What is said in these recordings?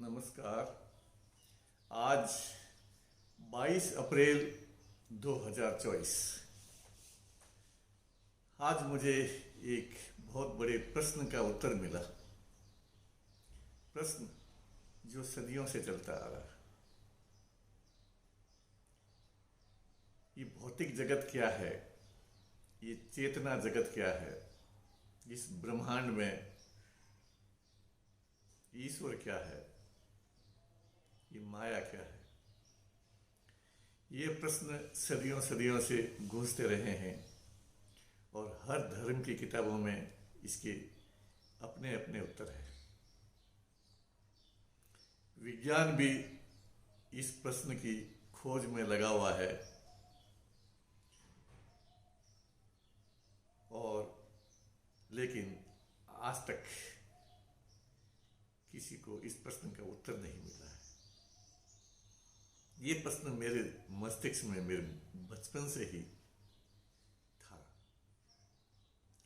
नमस्कार। आज 22 अप्रैल 2024। आज मुझे एक बहुत बड़े प्रश्न का उत्तर मिला। प्रश्न जो सदियों से चलता आ रहा है। ये भौतिक जगत क्या है, ये चेतना जगत क्या है, इस ब्रह्मांड में ईश्वर क्या है, ये माया क्या है। ये प्रश्न सदियों सदियों से गूंजते रहे हैं और हर धर्म की किताबों में इसके अपने अपने उत्तर हैं। विज्ञान भी इस प्रश्न की खोज में लगा हुआ है और लेकिन आज तक किसी को इस प्रश्न का उत्तर नहीं मिला है। ये प्रश्न मेरे मस्तिष्क में मेरे बचपन से ही था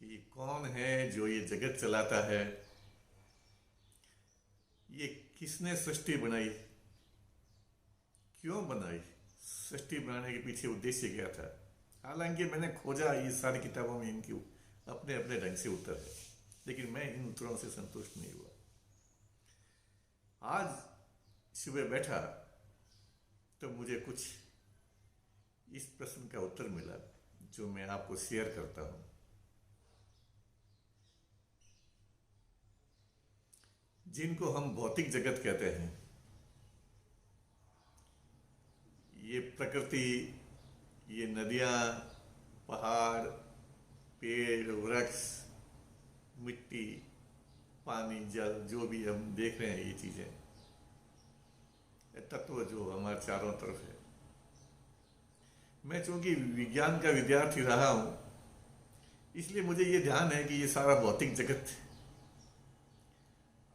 कि ये कौन है जो ये जगत चलाता है, ये किसने सृष्टि बनाई, क्यों बनाई, सृष्टि बनाने के पीछे उद्देश्य क्या था। हालांकि मैंने खोजा, ये सारी किताबों में इनकी अपने अपने ढंग से उत्तर है, लेकिन मैं इन उत्तरों से संतुष्ट नहीं हुआ। आज सुबह बैठा तो मुझे कुछ इस प्रश्न का उत्तर मिला जो मैं आपको शेयर करता हूं। जिनको हम भौतिक जगत कहते हैं, ये प्रकृति, ये नदियां, पहाड़, पेड़, वृक्ष, मिट्टी, पानी, जल, जो भी हम देख रहे हैं, ये चीजें, तत्व जो हमारे चारों तरफ है। मैं चूंकि विज्ञान का विद्यार्थी रहा हूं, इसलिए मुझे ये ध्यान है कि ये सारा भौतिक जगत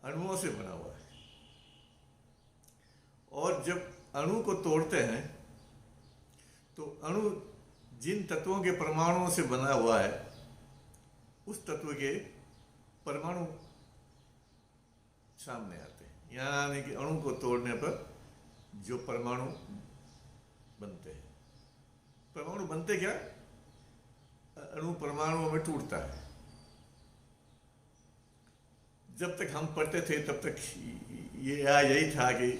अणुओं से बना हुआ है और जब अणु को तोड़ते हैं तो अणु जिन तत्वों के परमाणुओं से बना हुआ है, उस तत्व के परमाणु सामने आते हैं। यानी कि अणु को तोड़ने पर जो परमाणु बनते हैं, परमाणु बनते क्या, अणु परमाणुओं में टूटता है। जब तक हम पढ़ते थे तब तक ये यही था कि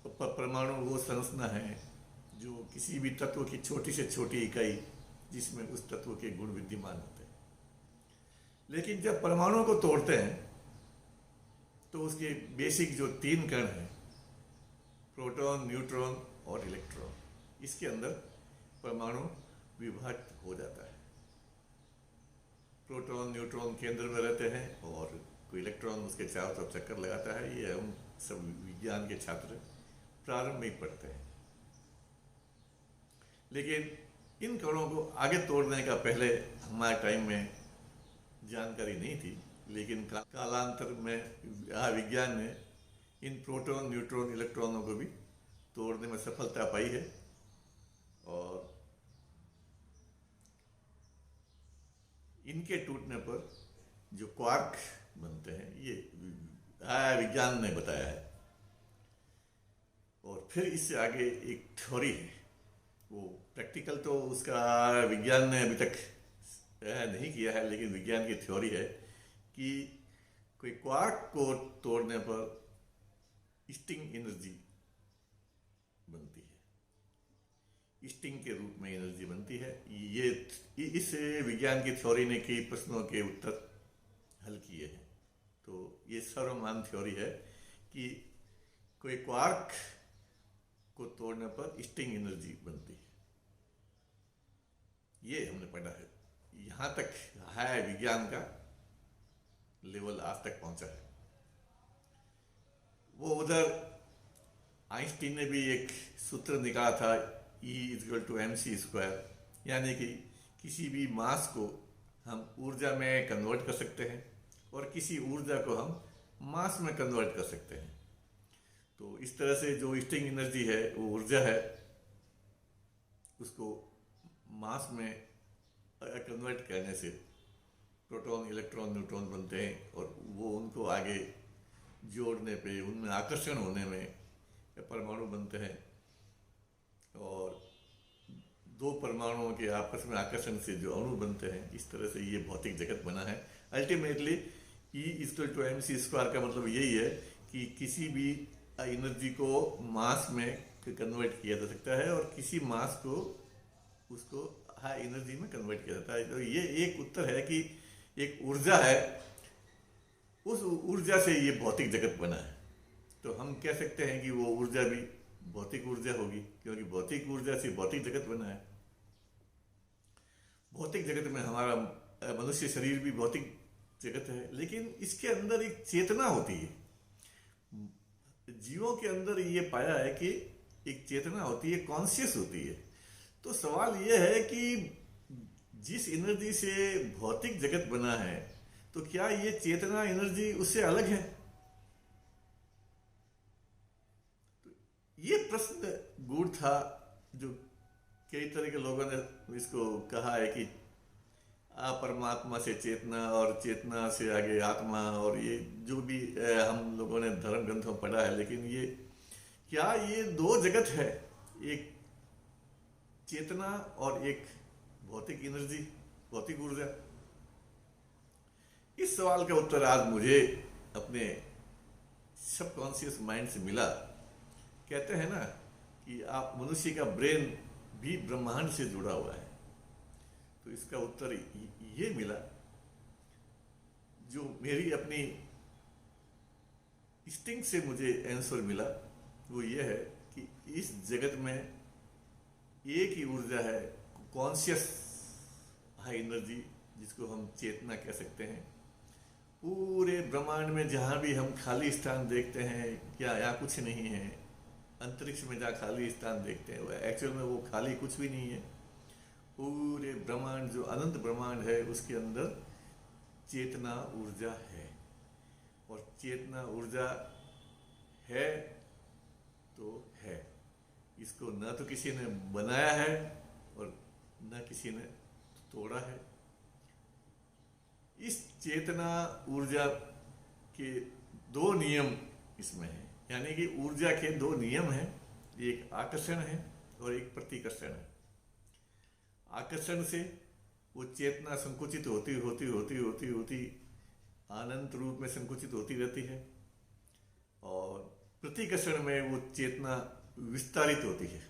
परमाणु वो संरचना है जो किसी भी तत्व की छोटी से छोटी इकाई जिसमें उस तत्व के गुण विद्यमान होते हैं। लेकिन जब परमाणु को तोड़ते हैं तो उसके बेसिक जो 3 कण हैं, प्रोटॉन, न्यूट्रॉन और इलेक्ट्रॉन, इसके अंदर परमाणु विभाजित हो जाता है। प्रोटॉन, न्यूट्रॉन केंद्र में रहते हैं और कोई इलेक्ट्रॉन उसके चारों तरफ चक्कर लगाता है। ये हम सब विज्ञान के छात्र प्रारंभ में ही पढ़ते हैं। लेकिन इन कणों को आगे तोड़ने का पहले हमारे टाइम में जानकारी नहीं थी, लेकिन कालांतर में विज्ञान ने इन प्रोटॉन, न्यूट्रॉन, इलेक्ट्रॉनों को भी तोड़ने में सफलता पाई है और इनके टूटने पर जो क्वार्क बनते हैं, ये विज्ञान ने बताया है। और फिर इससे आगे एक थ्योरी है, वो प्रैक्टिकल तो उसका विज्ञान ने अभी तक नहीं किया है, लेकिन विज्ञान की थ्योरी है कि कोई क्वार्क को तोड़ने पर स्टिंग एनर्जी बनती है, स्टिंग के रूप में एनर्जी बनती है। ये इस विज्ञान की थ्योरी ने कई प्रश्नों के उत्तर हल किए हैं। तो ये सर्वमान्य थ्योरी है कि कोई क्वार्क को तोड़ने पर स्टिंग एनर्जी बनती है। ये हमने पढ़ा है। यहां तक है विज्ञान का लेवल, आज तक पहुंचा है। वो उधर आइंस्टीन ने भी एक सूत्र निकाला था, E=mc², यानी कि किसी भी मास को हम ऊर्जा में कन्वर्ट कर सकते हैं और किसी ऊर्जा को हम मास में कन्वर्ट कर सकते हैं। तो इस तरह से जो स्टिंग एनर्जी है, वो ऊर्जा है, उसको मास में कन्वर्ट करने से प्रोटॉन, इलेक्ट्रॉन, न्यूट्रॉन बनते हैं और वो उनको आगे जोड़ने पे, उनमें आकर्षण होने में परमाणु बनते हैं, और दो परमाणुओं के आपस में आकर्षण से जो अणु बनते हैं, इस तरह से ये भौतिक जगत बना है। अल्टीमेटली E=mc² का मतलब यही है कि किसी भी एनर्जी को मास में कन्वर्ट किया जा सकता है, और किसी मास को उसको हाई एनर्जी में कन्वर्ट किया जाता है। तो ये एक उत्तर है कि एक ऊर्जा है, उस ऊर्जा से ये भौतिक जगत बना है। तो हम कह सकते हैं कि वो ऊर्जा भी भौतिक ऊर्जा होगी, क्योंकि भौतिक ऊर्जा से भौतिक जगत बना है। भौतिक जगत में हमारा मनुष्य शरीर भी भौतिक जगत है, लेकिन इसके अंदर एक चेतना होती है। जीवों के अंदर ये पाया है कि एक चेतना होती है, कॉन्शियस होती है। तो सवाल ये है कि जिस एनर्जी से भौतिक जगत बना है, तो क्या ये चेतना एनर्जी उससे अलग है? तो ये प्रश्न गूढ़ था, जो कई तरह के लोगों ने इसको कहा है कि परमात्मा से चेतना, और चेतना से आगे आत्मा, और ये जो भी हम लोगों ने धर्म ग्रंथों में पढ़ा है। लेकिन ये क्या ये दो जगत है, एक चेतना और एक भौतिक एनर्जी, भौतिक ऊर्जा? इस सवाल का उत्तर आज मुझे अपने सबकॉन्शियस माइंड से मिला। कहते हैं ना कि आप मनुष्य का ब्रेन भी ब्रह्मांड से जुड़ा हुआ है। तो इसका उत्तर ये मिला, जो मेरी अपनी इंस्टिंक्ट से मुझे आंसर मिला, वो ये है कि इस जगत में एक ही ऊर्जा है, कॉन्शियस हाई एनर्जी, जिसको हम चेतना कह सकते हैं। पूरे ब्रह्मांड में जहाँ भी हम खाली स्थान देखते हैं, क्या यहाँ कुछ नहीं है? अंतरिक्ष में जहाँ खाली स्थान देखते हैं, वो एक्चुअल में वो खाली कुछ भी नहीं है। पूरे ब्रह्मांड, जो अनंत ब्रह्मांड है, उसके अंदर चेतना ऊर्जा है। और चेतना ऊर्जा है तो है, इसको न तो किसी ने बनाया है और न किसी ने तोड़ा है। इस चेतना ऊर्जा के दो नियम इसमें हैं, यानी कि ऊर्जा के दो नियम हैं, एक आकर्षण है और एक प्रतिकर्षण है। आकर्षण से वो चेतना संकुचित होती होती होती होती होती अनंत रूप में संकुचित होती रहती है, और प्रतिकर्षण में वो चेतना विस्तारित होती है।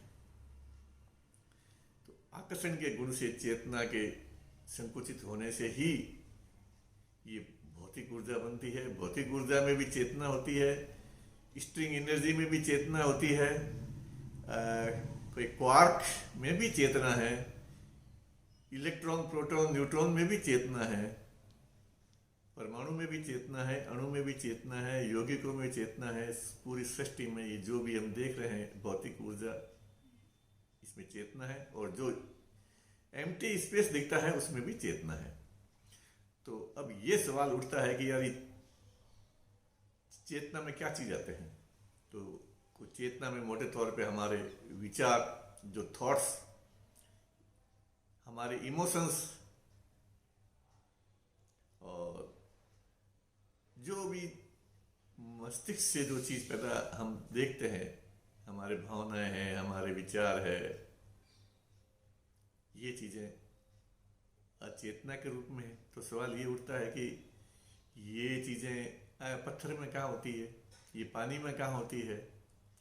तो आकर्षण के गुण से चेतना के संकुचित होने से ही ये भौतिक ऊर्जा बनती है। भौतिक ऊर्जा में भी चेतना होती है, स्ट्रिंग एनर्जी में भी चेतना होती है, कोई क्वार्क में भी चेतना है, इलेक्ट्रॉन प्रोटॉन न्यूट्रॉन में भी चेतना है, परमाणु में भी चेतना है, अणु में भी चेतना है, यौगिकों में चेतना है। पूरी सृष्टि में ये जो भी हम देख रहे हैं भौतिक ऊर्जा, इसमें चेतना है। और जो एम्प्टी स्पेस दिखता है उसमें भी चेतना है। तो अब ये सवाल उठता है कि यार चेतना में क्या चीज आते हैं? तो चेतना में मोटे तौर पे हमारे विचार, जो थॉट्स, हमारे इमोशंस, और जो भी मस्तिष्क से जो चीज पैदा हम देखते हैं, हमारे भावनाएं हैं, हमारे विचार है, ये चीजें अचेतना के रूप में है। तो सवाल ये उठता है कि ये चीजें पत्थर में कहाँ होती है, ये पानी में कहाँ होती है,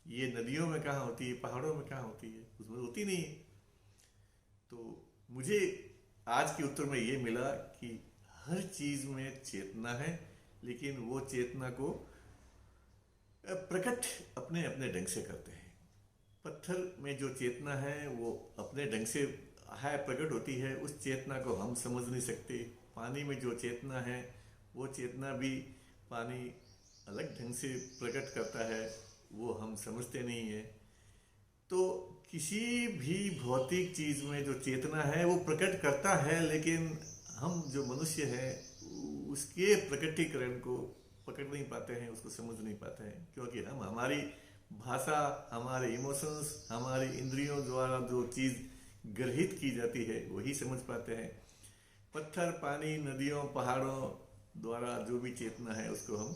ये नदियों में कहाँ होती है, पहाड़ों में कहाँ होती है? उसमें होती नहीं है। तो मुझे आज के उत्तर में ये मिला कि हर चीज में चेतना है, लेकिन वो चेतना को प्रकट अपने अपने ढंग से करते हैं। पत्थर में जो चेतना है वो अपने ढंग से है प्रकट होती है, उस चेतना को हम समझ नहीं सकते। पानी में जो चेतना है वो चेतना भी पानी अलग ढंग से प्रकट करता है, वो हम समझते नहीं है। तो किसी भी भौतिक चीज में जो चेतना है वो प्रकट करता है, लेकिन हम जो मनुष्य हैं उसके प्रकटीकरण को पकड़ नहीं पाते हैं, उसको समझ नहीं पाते हैं, क्योंकि हम हमारी भाषा, हमारे इमोशंस, हमारी इंद्रियों द्वारा जो चीज ग्रहित की जाती है वही समझ पाते हैं। पत्थर, पानी, नदियों, पहाड़ों द्वारा जो भी चेतना है उसको हम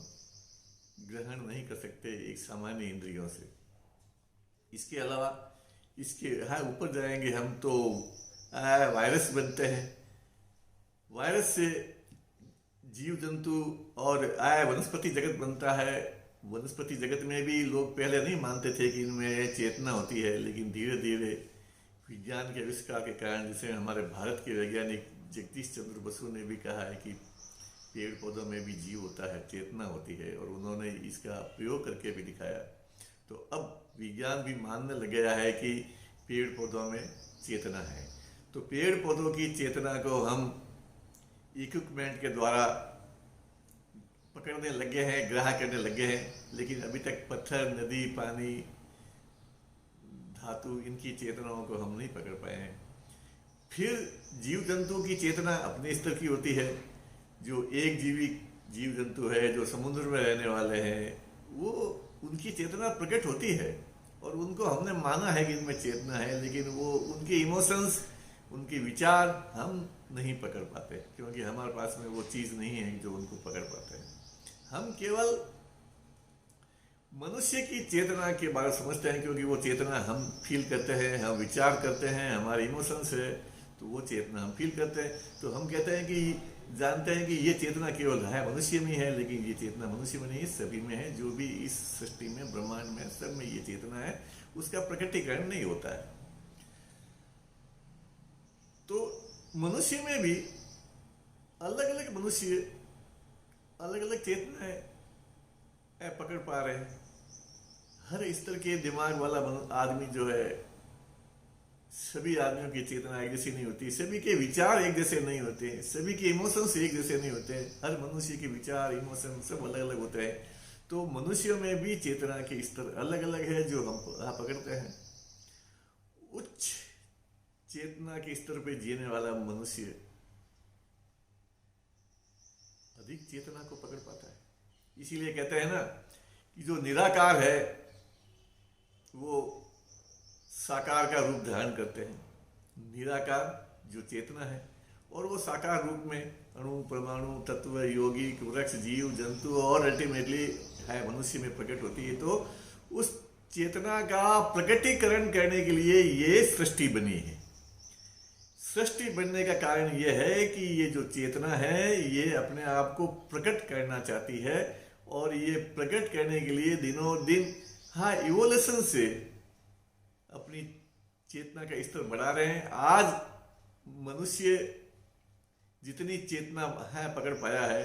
ग्रहण नहीं कर सकते एक सामान्य इंद्रियों से। इसके अलावा इसके हाँ ऊपर जाएंगे हम तो वायरस बनते हैं। वायरस से जीव जंतु और वनस्पति जगत बनता है। वनस्पति जगत में भी लोग पहले नहीं मानते थे कि इनमें चेतना होती है, लेकिन धीरे धीरे विज्ञान के आविष्कार के कारण, जिसे हमारे भारत के वैज्ञानिक जगदीश चंद्र बसु ने भी कहा है कि पेड़ पौधों में भी जीव होता है, चेतना होती है, और उन्होंने इसका प्रयोग करके भी दिखाया। तो अब विज्ञान भी मानने लग गया है कि पेड़ पौधों में चेतना है। तो पेड़ पौधों की चेतना को हम इक्विपमेंट के द्वारा पकड़ने लगे हैं, ग्रह करने लगे हैं, लेकिन अभी तक पत्थर, नदी, पानी, धातु, इनकी चेतनाओं को हम नहीं पकड़ पाए हैं। फिर जीव जंतु की चेतना अपने स्तर की होती है। जो एक जीवी जीव जंतु है, जो समुद्र में रहने वाले हैं, वो उनकी चेतना प्रकट होती है और उनको हमने माना है कि इनमें चेतना है, लेकिन वो उनके इमोशंस, उनके विचार हम नहीं पकड़ पाते, क्योंकि हमारे पास में वो चीज़ नहीं है जो उनको पकड़ पाते हैं। हम केवल मनुष्य की चेतना के बारे में समझते हैं, क्योंकि वो चेतना हम फील करते हैं, हम विचार करते हैं, हमारे इमोशंस है, तो वो चेतना हम फील करते हैं। तो हम कहते हैं कि जानते हैं कि ये चेतना केवल है मनुष्य में है, लेकिन ये चेतना मनुष्य में नहीं, सभी में है। जो भी इस सृष्टि में, ब्रह्मांड में, सब में ये चेतना है, उसका प्रकटीकरण नहीं होता है। तो मनुष्य में भी अलग अलग मनुष्य अलग अलग चेतनाएं पकड़ पा रहे हैं। हर स्तर के दिमाग वाला आदमी जो है, सभी आदमियों की चेतना एक जैसी नहीं होती, सभी के विचार एक जैसे नहीं होते, सभी के इमोशंस एक जैसे नहीं होते। हर मनुष्य के विचार, इमोशन सब अलग अलग होते हैं। तो मनुष्यों में भी चेतना के स्तर अलग अलग है, जो हम पकड़ते हैं। उच्च चेतना के स्तर पे जीने वाला मनुष्य अधिक चेतना को पकड़ पाता है। इसीलिए कहते हैं ना कि जो निराकार है वो साकार का रूप धारण करते हैं। निराकार जो चेतना है, और वो साकार रूप में अणु, परमाणु, तत्व, यौगिक, वृक्ष, जीव जंतु और अल्टीमेटली है मनुष्य में प्रकट होती है। तो उस चेतना का प्रकटीकरण करने के लिए ये सृष्टि बनी है। सृष्टि बनने का कारण यह है कि ये जो चेतना है, ये अपने आप को प्रकट करना चाहती है, और ये प्रकट करने के लिए दिनों दिन इवोल्यूशन से अपनी चेतना का स्तर बढ़ा रहे हैं। आज मनुष्य जितनी चेतना है पकड़ पाया है,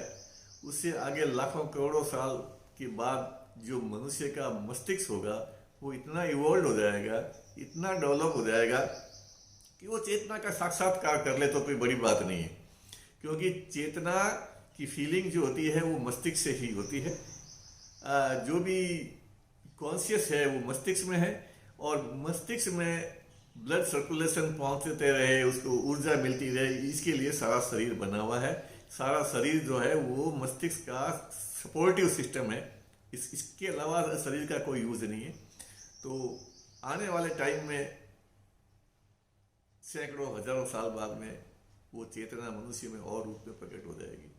उससे आगे लाखों करोड़ों साल के बाद जो मनुष्य का मस्तिष्क होगा, वो इतना इवॉल्व हो जाएगा, इतना डेवलप हो जाएगा कि वो चेतना का साक्षात्कार कर ले तो कोई बड़ी बात नहीं है। क्योंकि चेतना की फीलिंग जो होती है वो मस्तिष्क से ही होती है। जो भी कॉन्शियस है वो मस्तिष्क में है, और मस्तिष्क में ब्लड सर्कुलेशन पहुंचते रहे, उसको ऊर्जा मिलती रहे, इसके लिए सारा शरीर बना हुआ है। सारा शरीर जो है वो मस्तिष्क का सपोर्टिव सिस्टम है। इसके अलावा शरीर का कोई यूज नहीं है। तो आने वाले टाइम में सैकड़ों हजारों साल बाद में वो चेतना मनुष्य में और रूप में प्रकट हो जाएगी,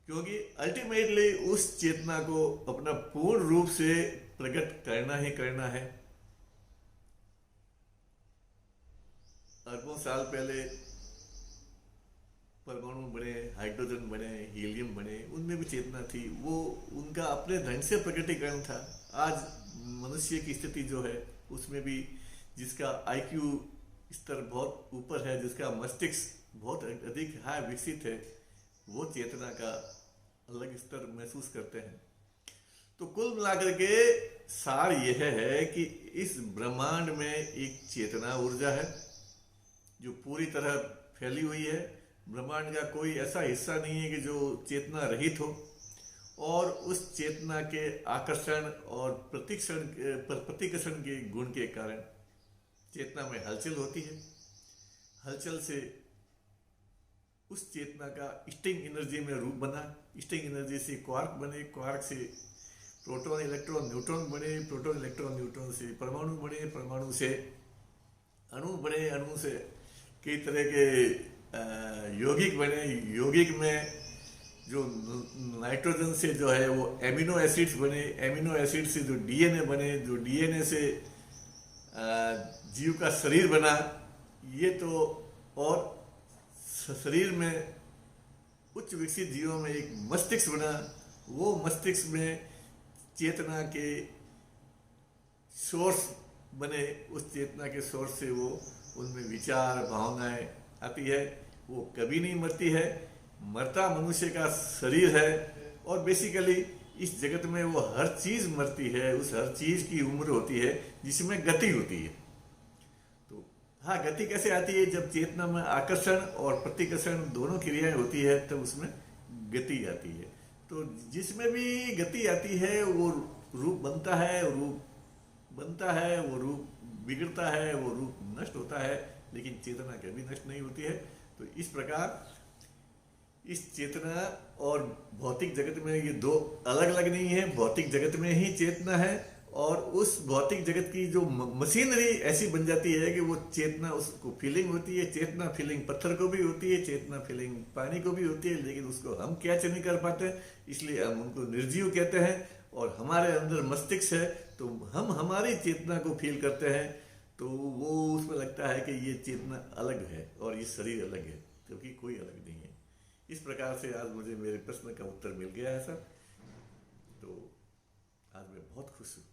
क्योंकि अल्टीमेटली उस चेतना को अपना पूर्ण रूप से प्रकट करना ही करना है। अरबों साल पहले परमाणु बने, हाइड्रोजन बने, हीलियम बने, उनमें भी चेतना थी। वो उनका अपने ढंग से प्रकटीकरण था। आज मनुष्य की स्थिति जो है उसमें भी, जिसका आईक्यू स्तर बहुत ऊपर है, जिसका मस्तिष्क बहुत अधिक विकसित है, वो चेतना का अलग स्तर महसूस करते हैं। तो कुल मिलाकर के सार यह है कि इस ब्रह्मांड में एक चेतना ऊर्जा है जो पूरी तरह फैली हुई है। ब्रह्मांड का कोई ऐसा हिस्सा नहीं है कि जो चेतना रहित हो, और उस चेतना के आकर्षण और प्रतिकर्षण के गुण के कारण चेतना में हलचल होती है। हलचल से उस चेतना का स्ट्रिंग एनर्जी में रूप बना, स्ट्रिंग एनर्जी से क्वार्क बने, क्वार्क से प्रोटॉन, इलेक्ट्रॉन, न्यूट्रॉन बने, प्रोटॉन, इलेक्ट्रॉन, न्यूट्रॉन से परमाणु बने, परमाणु से अणु बने, अणु से कई तरह के यौगिक बने, यौगिक में जो नाइट्रोजन से जो है वो एमिनो एसिड्स बने, एमिनो एसिड से जो डीएनए बने, जो डीएनए से जीव का शरीर बना, ये तो, और शरीर में उच्च विकसित जीवों में एक मस्तिष्क बना, वो मस्तिष्क में चेतना के सोर्स बने, उस चेतना के सोर्स से वो उनमें विचार भावनाएं आती है। वो कभी नहीं मरती है, मरता मनुष्य का शरीर है, और बेसिकली इस जगत में वो हर चीज मरती है, उस हर चीज की उम्र होती है जिसमें गति होती है। तो हाँ, गति कैसे आती है? जब चेतना में आकर्षण और प्रतिकर्षण दोनों क्रियाएं होती है तब उसमें गति आती है। तो जिसमें भी गति आती है वो रूप बनता है, रूप बनता है, वो रूप बिगड़ता है, वो रूप नष्ट होता है, लेकिन चेतना कभी नष्ट नहीं होती है। तो इस प्रकार इस चेतना और भौतिक जगत में ये दो अलग अलग नहीं है। भौतिक जगत में ही चेतना है, और उस भौतिक जगत की जो मशीनरी ऐसी बन जाती है कि वो चेतना, उसको फीलिंग होती है, चेतना फीलिंग पत्थर को भी होती है, चेतना फीलिंग पानी को भी होती है, लेकिन उसको हम कैच नहीं कर पाते, इसलिए हम उनको निर्जीव कहते हैं। और हमारे अंदर मस्तिष्क है, तो हम हमारी चेतना को फील करते हैं, तो वो उसमें लगता है कि ये चेतना अलग है और ये शरीर अलग है, क्योंकि कोई अलग नहीं है। इस प्रकार से आज मुझे मेरे प्रश्न का उत्तर मिल गया है सर। तो आज मैं बहुत खुश हूँ।